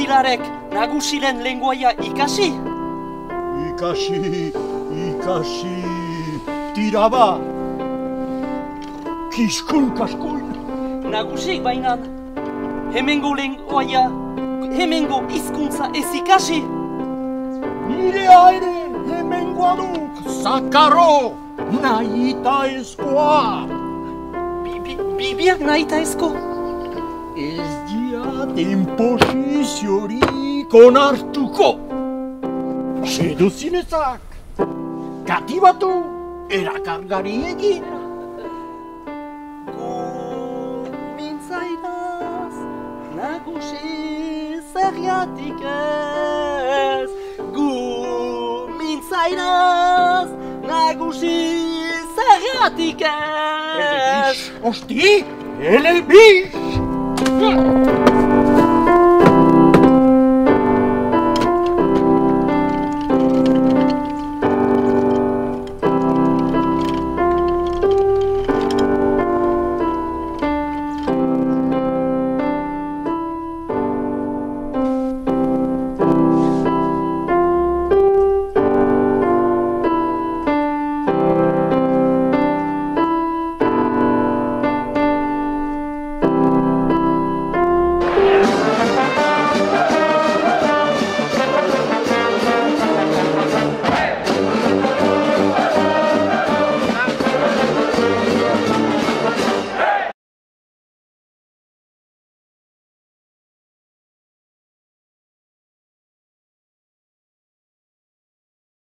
Pilarek nagusilen lenguaia ikasi? Ikasi, tira ba! Kiskun kaskoin! Nagusik bainan, hemengo lenguaia, hemengo hizkuntza ez ikasi? Nirea ere hemengoa duk, zakaro! Nahita ezkoa! Bibiak nahita ezko? Ez diaten posiziorik onartuko! Seduzinezak! Katibatu! Erakargari egin! Gu mintzairaz, nagusi zergatik ez. Gu mintzairaz, nagusi zergatik ez. Hosti! Ele bish!